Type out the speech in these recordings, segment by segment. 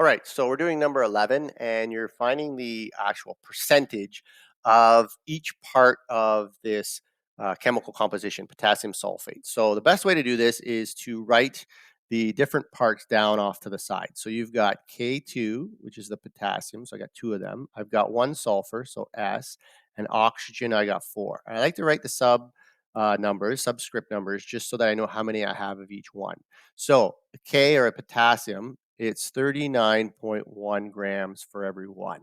All right, so we're doing number 11, and you're finding the actual percentage of each part of this chemical composition, potassium sulfate. So the best way to do this is to write the different parts down off to the side. So you've got K2, which is the potassium, so I got two of them. I've got one sulfur, so S, and oxygen, I got four. I like to write the subscript numbers, just so that I know how many I have of each one. So a K, or a potassium, it's 39.1 grams for every one.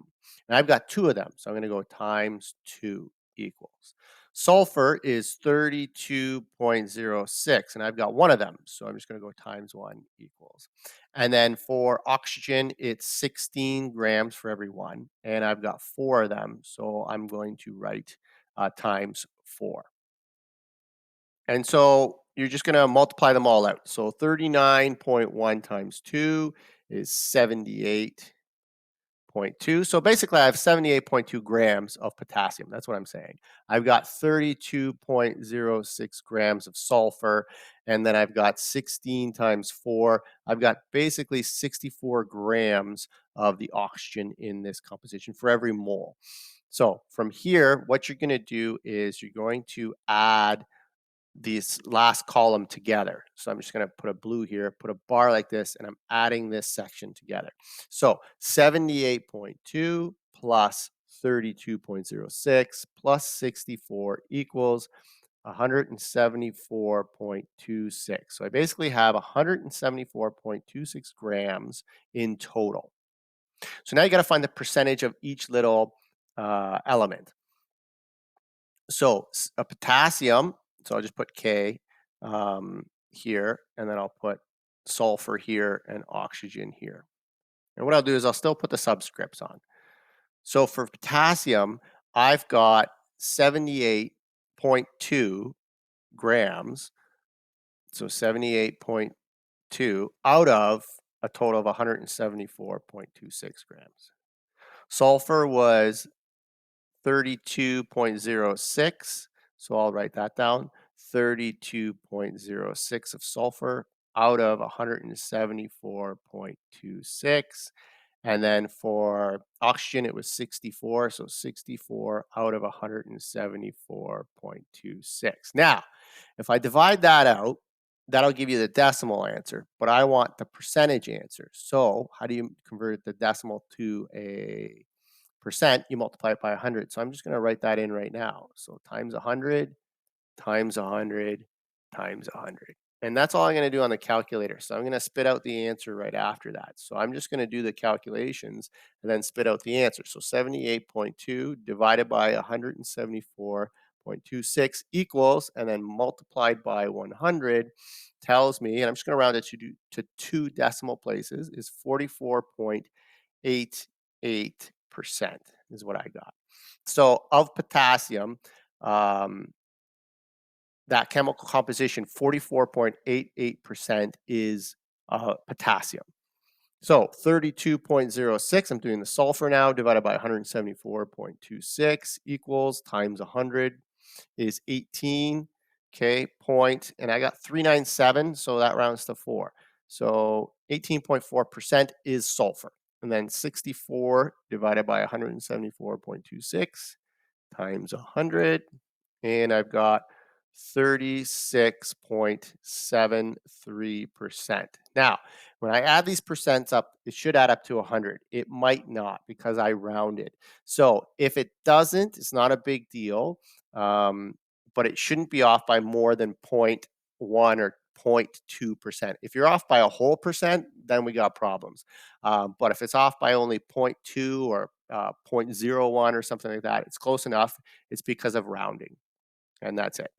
And I've got two of them, so I'm going to go times 2 equals. Sulfur is 32.06, and I've got one of them, so I'm just going to go times 1 equals. And then for oxygen, it's 16 grams for every one, and I've got four of them, so I'm going to write times 4. And so you're just going to multiply them all out. So 39.1 times 2 is 78.2. So basically, I have 78.2 grams of potassium. That's what I'm saying. I've got 32.06 grams of sulfur, and then I've got 16 times 4. I've got basically 64 grams of the oxygen in this composition for every mole. So from here, what you're going to do is you're going to add these last column together. So I'm just going to put a blue here, put a bar like this, and I'm adding this section together. So 78.2 plus 32.06 plus 64 equals 174.26. So I basically have 174.26 grams in total. So now you got to find the percentage of each little element. So a potassium, so I'll just put K here, and then I'll put sulfur here and oxygen here. And what I'll do is I'll still put the subscripts on. So for potassium, I've got 78.2 grams. So 78.2 out of a total of 174.26 grams. Sulfur was 32.06. So I'll write that down. 32.06 of sulfur out of 174.26. And then for oxygen, it was 64. So 64 out of 174.26. Now, if I divide that out, that'll give you the decimal answer, but I want the percentage answer. So how do you convert the decimal to a percent? You multiply it by 100. So I'm just going to write that in right now. So times 100 times 100 times 100. And that's all I'm going to do on the calculator. So I'm going to spit out the answer right after that. So I'm just going to do the calculations and then spit out the answer. So 78.2 divided by 174.26 equals, and then multiplied by 100 tells me, and I'm just going to round it to two decimal places, is 44.88% is what I got. So of potassium, that chemical composition, 44.88% is potassium. So 32.06, I'm doing the sulfur now, divided by 174.26 equals times 100 is 18. Okay, and I got 397, so that rounds to 4. So 18.4% is sulfur. And then 64 divided by 174.26 times 100, and I've got 36.73%. Now, when I add these percents up, it should add up to 100. It might not because I rounded. So if it doesn't, it's not a big deal, but it shouldn't be off by more than 0.1 or 0.2%. If you're off by a whole percent, then we got problems. But if it's off by only 0.2 or 0.01 or something like that, it's close enough. It's because of rounding. And that's it.